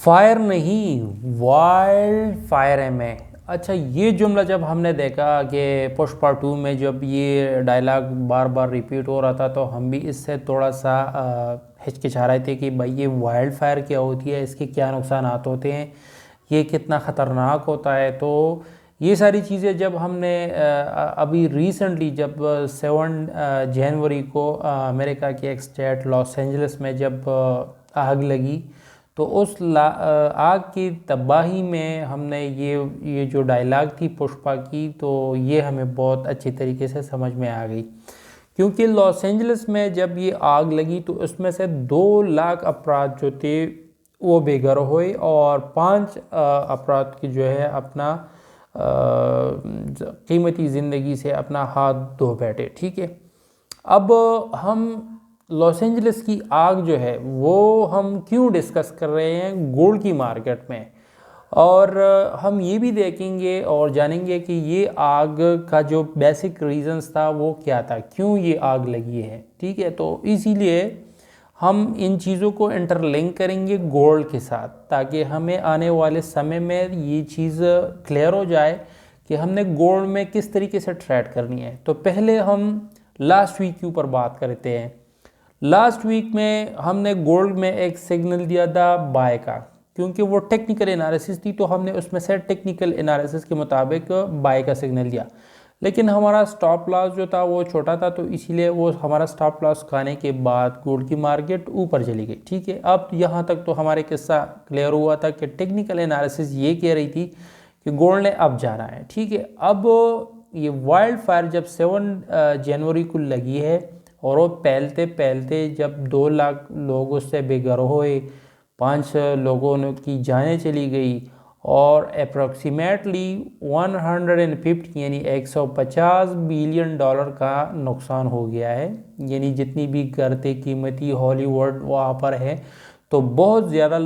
Fire नहीं, wild fire है मैं। अच्छा, ये जुमला जब हमने देखा कि पुष्पा 2 में जब ये डायलॉग बार बार रिपीट हो रहा था तो हम भी इससे थोड़ा सा हिचकिचा रहे थे कि भाई ये वाइल्ड फायर क्या होती है, इसके क्या नुकसान होते हैं, ये कितना ख़तरनाक होता है। तो ये सारी चीज़ें जब हमने अभी रिसेंटली जब 7 जनवरी को अमेरिका के एक स्टेट लॉस एंजलिस में जब आग लगी, तो उस आग की तबाही में हमने ये जो डायलॉग थी पुष्पा की, तो ये हमें बहुत अच्छी तरीके से समझ में आ गई। क्योंकि लॉस एंजलिस में जब ये आग लगी तो उसमें से 2 लाख अफराद जो थे वो बेघर हुए और 5 अफराद की जो है अपना कीमती ज़िंदगी से अपना हाथ धो बैठे। ठीक है, अब हम लॉस एंजलिस की आग जो है वो हम क्यों डिस्कस कर रहे हैं गोल्ड की मार्केट में, और हम ये भी देखेंगे और जानेंगे कि ये आग का जो बेसिक रीजंस था वो क्या था, क्यों ये आग लगी है। ठीक है, तो इसीलिए हम इन चीज़ों को इंटरलिंक करेंगे गोल्ड के साथ, ताकि हमें आने वाले समय में ये चीज़ क्लियर हो जाए कि हमने गोल्ड में किस तरीके से ट्रेड करनी है। तो पहले हम लास्ट वीक के ऊपर बात करते हैं। लास्ट वीक में हमने गोल्ड में एक सिग्नल दिया था बाय का, क्योंकि वो टेक्निकल एनालिसिस थी तो हमने उसमें से टेक्निकल एनालिसिस के मुताबिक बाय का सिग्नल दिया। लेकिन हमारा स्टॉप लॉस जो था वो छोटा था, तो इसीलिए वो हमारा स्टॉप लॉस खाने के बाद गोल्ड की मार्केट ऊपर चली गई। ठीक है, अब यहाँ तक तो हमारे किस्सा क्लियर हुआ था कि टेक्निकल एनालिसिस ये कह रही थी कि गोल्ड ने अब जाना है। ठीक है, अब ये वाइल्ड फायर जब 7 जनवरी को लगी है और वो पहलते पहलते जब 2 लाख लोग उससे बेघर हुए, 5 लोगों की जानें चली गई और अप्रॉक्सीमेटली 150 यानी 150 बिलियन डॉलर का नुकसान हो गया है। यानी जितनी भी करते कीमती हॉलीवुड वहाँ पर है, तो बहुत ज़्यादा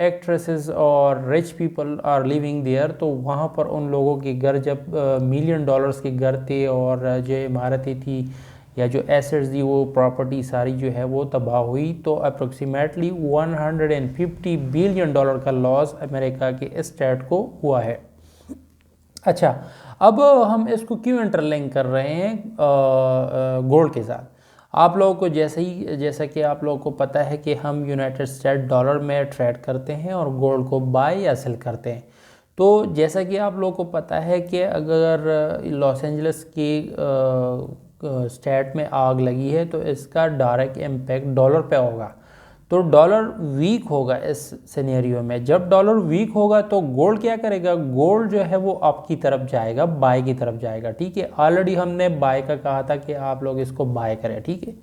एक्ट्रेसेस और rich people are living there, तो वहाँ पर उन लोगों के घर जब मिलियन डॉलर्स के घर थे और जो इमारतें थी या जो एसेट्स थी वो प्रॉपर्टी सारी जो है वो तबाह हुई, तो अप्रोक्सीमेटली 150 बिलियन डॉलर का लॉस अमेरिका के स्टेट को हुआ है। अच्छा, अब हम इसको क्यों इंटरलिंक कर रहे हैं गोल्ड के साथ। आप लोगों को जैसा कि आप लोगों को पता है कि हम यूनाइटेड स्टेट डॉलर में ट्रेड करते हैं और गोल्ड को बाय या सेल करते हैं। तो जैसा कि आप लोगों को पता है कि अगर लॉस एंजलिस की स्टेट में आग लगी है तो इसका डायरेक्ट इम्पैक्ट डॉलर पे होगा। तो डॉलर वीक होगा इस सिनेरियो में। जब डॉलर वीक होगा तो गोल्ड क्या करेगा, गोल्ड जो है वो अप की तरफ जाएगा, बाय की तरफ जाएगा। ठीक है, ऑलरेडी हमने बाय का कहा था कि आप लोग इसको बाय करें। ठीक है,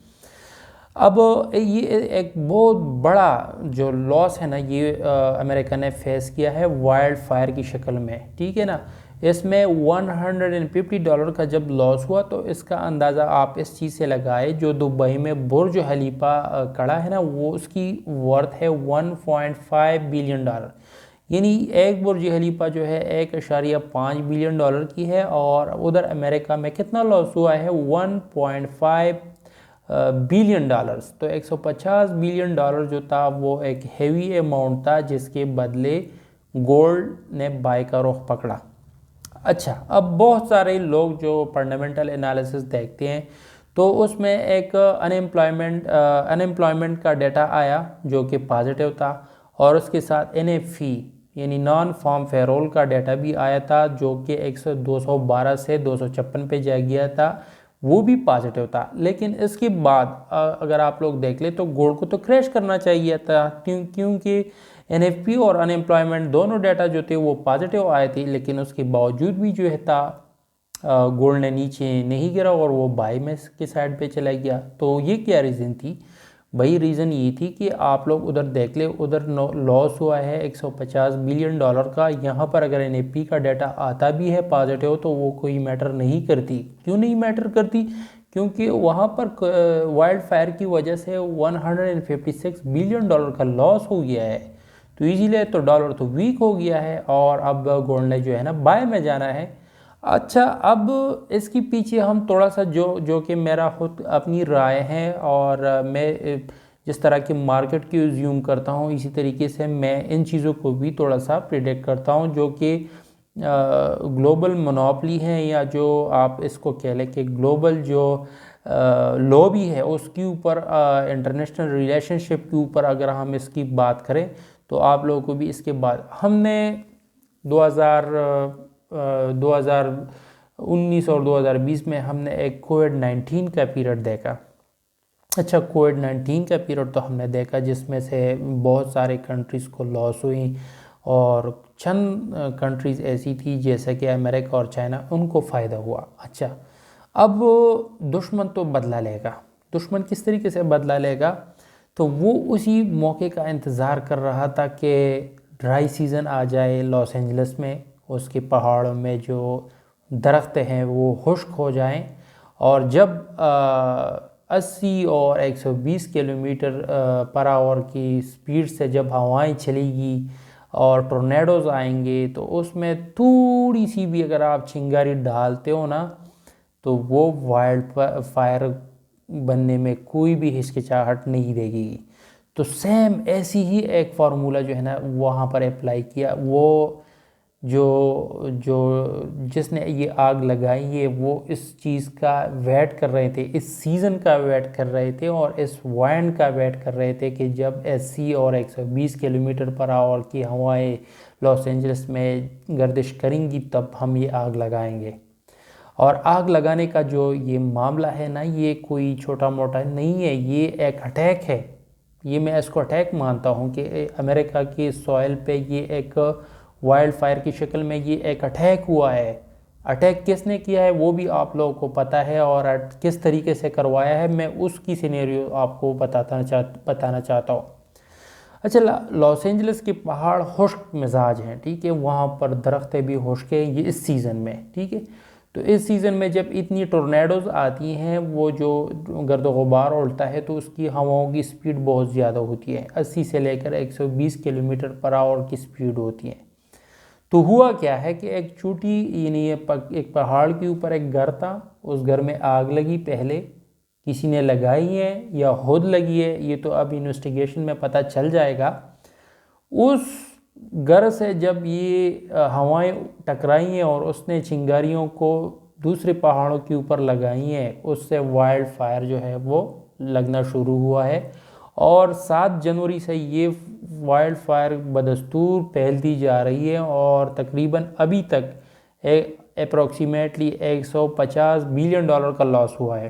अब ये एक बहुत बड़ा जो लॉस है ना ये अमेरिका ने फेस किया है वाइल्ड फायर की शक्ल में। ठीक है ना, इसमें $150 का जब लॉस हुआ तो इसका अंदाज़ा आप इस चीज़ से लगाए, जो दुबई में बुर्ज खलीफा खड़ा है ना वो उसकी वर्थ है $1.5 बिलियन। यानी एक बुर्ज खलीफा जो है 1.5 बिलियन डॉलर की है, और उधर अमेरिका में कितना लॉस हुआ है 1.5 बिलियन डॉलर्स। तो 150 बिलियन डॉलर जो था वो एक हेवी अमाउंट था जिसके बदले गोल्ड ने बाय का रुख पकड़ा। अच्छा, अब बहुत सारे लोग जो फंडामेंटल एनालिसिस देखते हैं तो उसमें एक अनएम्प्लॉयमेंट का डाटा आया जो कि पॉजिटिव था, और उसके साथ NFP यानी नॉन फार्म पेरोल का डाटा भी आया था जो कि 212 से 256 पे जा गया था, वो भी पॉजिटिव था। लेकिन इसके बाद अगर आप लोग देख ले तो गोल्ड को तो क्रैश करना चाहिए था, क्योंकि NFP और अनएम्प्लॉयमेंट दोनों डाटा जो थे वो पॉजिटिव आए थे, लेकिन उसके बावजूद भी जो है था गोल्ड ने नीचे नहीं गिरा और वो बाय में के साइड पे चला गया। तो ये क्या रीज़न थी भाई? रीज़न ये थी कि आप लोग उधर देख ले, उधर लॉस हुआ है 150 बिलियन डॉलर का। यहाँ पर अगर NFP का डाटा आता भी है पॉजिटिव तो वो कोई मैटर नहीं करती। क्यों नहीं मैटर करती? क्योंकि वहाँ पर वाइल्ड फायर की वजह से 156 बिलियन डॉलर का लॉस हो गया है, तो इजीलिए तो डॉलर तो वीक हो गया है और अब गोल्ड ने जो है ना बाय में जाना है। अच्छा, अब इसके पीछे हम थोड़ा सा जो कि मेरा खुद अपनी राय है और मैं जिस तरह की मार्केट की ज्यूम करता हूँ, इसी तरीके से मैं इन चीज़ों को भी थोड़ा सा प्रिडिक्ट करता हूँ, जो कि ग्लोबल मोनोपली हैं, या जो आप इसको कह लें कि ग्लोबल जो लॉबी है उसके ऊपर, इंटरनेशनल रिलेशनशिप के ऊपर अगर हम इसकी बात करें तो आप लोगों को भी इसके बाद हमने 2019 और 2020 में हमने एक कोविड-19 का पीरियड देखा। अच्छा, कोविड-19 का पीरियड तो हमने देखा जिसमें से बहुत सारे कंट्रीज़ को लॉस हुई, और चंद कंट्रीज़ ऐसी थी जैसे कि अमेरिका और चाइना, उनको फ़ायदा हुआ। अच्छा, अब दुश्मन तो बदला लेगा। दुश्मन किस तरीके से बदला लेगा? तो वो उसी मौके का इंतज़ार कर रहा था कि ड्राई सीज़न आ जाए लॉस एंजल्स में, उसके पहाड़ों में जो दरख्त हैं वो खुश्क हो जाएं, और जब 80 और 120 किलोमीटर पर आवर की स्पीड से जब हवाएं चलेगी और टोर्नेडोज़ आएंगे, तो उसमें थोड़ी सी भी अगर आप चिंगारी डालते हो ना, तो वो वाइल्ड फायर बनने में कोई भी हिचकिचाहट नहीं देगी। तो सेम ऐसी ही एक फार्मूला जो है ना वहाँ पर अप्लाई किया। वो जो जो जिसने ये आग लगाई है वो इस चीज़ का वेट कर रहे थे, इस सीज़न का वेट कर रहे थे, और इस वाइंड का वेट कर रहे थे कि जब 80 और 120 किलोमीटर पर आवर की हवाएं लॉस एंजल्स में गर्दिश करेंगी, तब हम ये आग लगाएंगे। और आग लगाने का जो ये मामला है ना, ये कोई छोटा मोटा नहीं है, ये एक अटैक है। ये मैं इसको अटैक मानता हूँ कि अमेरिका की सॉइल पे ये एक वाइल्ड फायर की शक्ल में ये एक अटैक हुआ है। अटैक किसने किया है वो भी आप लोगों को पता है, और किस तरीके से करवाया है मैं उसकी सिनेरियो आपको बताना चाहता हूँ। अच्छा, लॉस एंजल्स के पहाड़ खुश्क मिजाज हैं, ठीक है, वहाँ पर दरख्तें भी खुश्क हैं ये इस सीज़न में, ठीक है। तो इस सीज़न में जब इतनी टोर्नेडोज़ आती हैं, वो जो गर्द गुबार उड़ता है, तो उसकी हवाओं की स्पीड बहुत ज़्यादा होती है, 80 से लेकर 120 किलोमीटर पर आवर की स्पीड होती है। तो हुआ क्या है कि एक चोटी, यानी एक पहाड़ के ऊपर एक घर था, उस घर में आग लगी। पहले किसी ने लगाई है या खुद लगी है, ये तो अब इन्वेस्टिगेशन में पता चल जाएगा। उस घर से जब ये हवाएं टकराई हैं और उसने चिंगारियों को दूसरे पहाड़ों के ऊपर लगाई हैं, उससे वाइल्ड फायर जो है वो लगना शुरू हुआ है। और 7 जनवरी से ये वाइल्ड फायर बदस्तूर फैलती जा रही है, और तकरीबन अभी तक अप्रॉक्सीमेटली $150 बिलियन का लॉस हुआ है।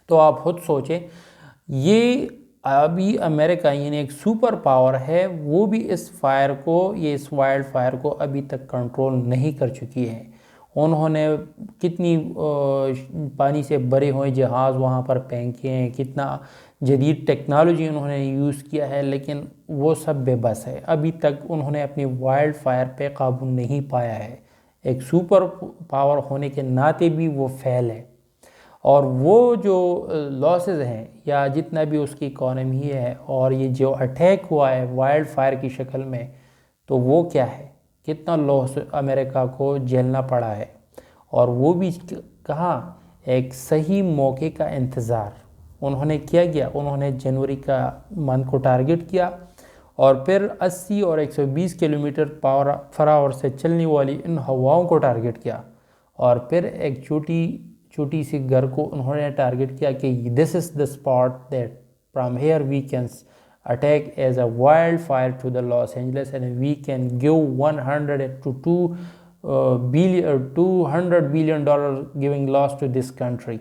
तो आप खुद सोचें, ये अभी अमेरिका यानी एक सुपर पावर है, वो भी इस इस वाइल्ड फायर को अभी तक कंट्रोल नहीं कर चुकी है। उन्होंने कितनी पानी से भरे हुए जहाज़ वहाँ पर फेंके हैं, कितना जदीद टेक्नोलॉजी उन्होंने यूज़ किया है, लेकिन वो सब बेबस है। अभी तक उन्होंने अपनी वाइल्ड फायर पे काबू नहीं पाया है। एक सुपर पावर होने के नाते भी वो फेल है। और वो जो लॉसेस हैं, या जितना भी उसकी इकॉनमी है, और ये जो अटैक हुआ है वाइल्ड फायर की शक्ल में, तो वो क्या है, कितना लॉस अमेरिका को झेलना पड़ा है। और वो भी कहाँ, एक सही मौके का इंतज़ार उन्होंने किया। उन्होंने जनवरी का मंथ को टारगेट किया, और फिर 80 और 120 किलोमीटर पर आवर से चलने वाली इन हवाओं को टारगेट किया, और फिर एक छोटी सी घर को उन्होंने टारगेट किया कि this is the spot that from here we can attack as a wild fire to the Los Angeles and we can give 100 to 200 billion dollar giving loss to this country.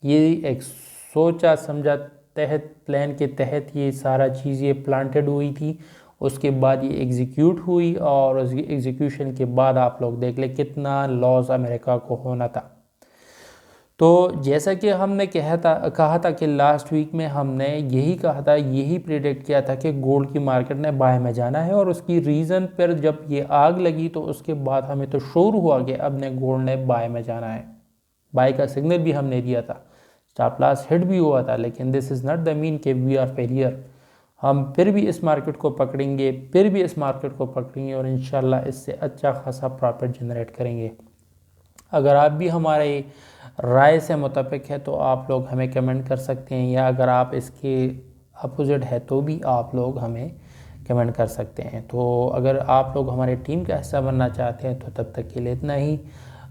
ये एक सोचा समझा तहत plan के तहत ये सारा चीज़ ये प्लांटेड हुई थी। उसके बाद ये एग्जीक्यूट हुई, और उस एग्जीक्यूशन के बाद आप लोग देख ले कितना लॉस अमेरिका को होना था। तो जैसा कि हमने कहा था कि लास्ट वीक में हमने यही कहा था, यही प्रेडिक्ट किया था कि गोल्ड की मार्केट ने बाय में जाना है, और उसकी रीज़न पर जब ये आग लगी तो उसके बाद हमें तो श्योर हुआ कि अब ने गोल्ड ने बाय में जाना है। बाय का सिग्नल भी हमने दिया था, स्टॉप लॉस हिट भी हुआ था, लेकिन this is not the mean कि वी आर फेलियर। हम फिर भी इस मार्केट को पकड़ेंगे, और इंशाल्लाह इससे अच्छा खासा प्रॉफिट जनरेट करेंगे। अगर आप भी हमारे राय से मुताबिक है तो आप लोग हमें कमेंट कर सकते हैं, या अगर आप इसके अपोजिट है तो भी आप लोग हमें कमेंट कर सकते हैं। तो अगर आप लोग हमारे टीम का हिस्सा बनना चाहते हैं तो तब तक के लिए इतना ही।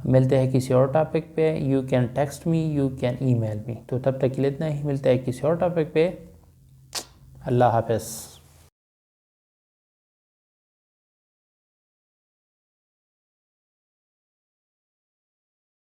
मिलते हैं किसी और टॉपिक पे। You can text me, you can email me. तो तब तक के लिए इतना ही, मिलते हैं किसी और टॉपिक पे। अल्लाह हाफ़िज़।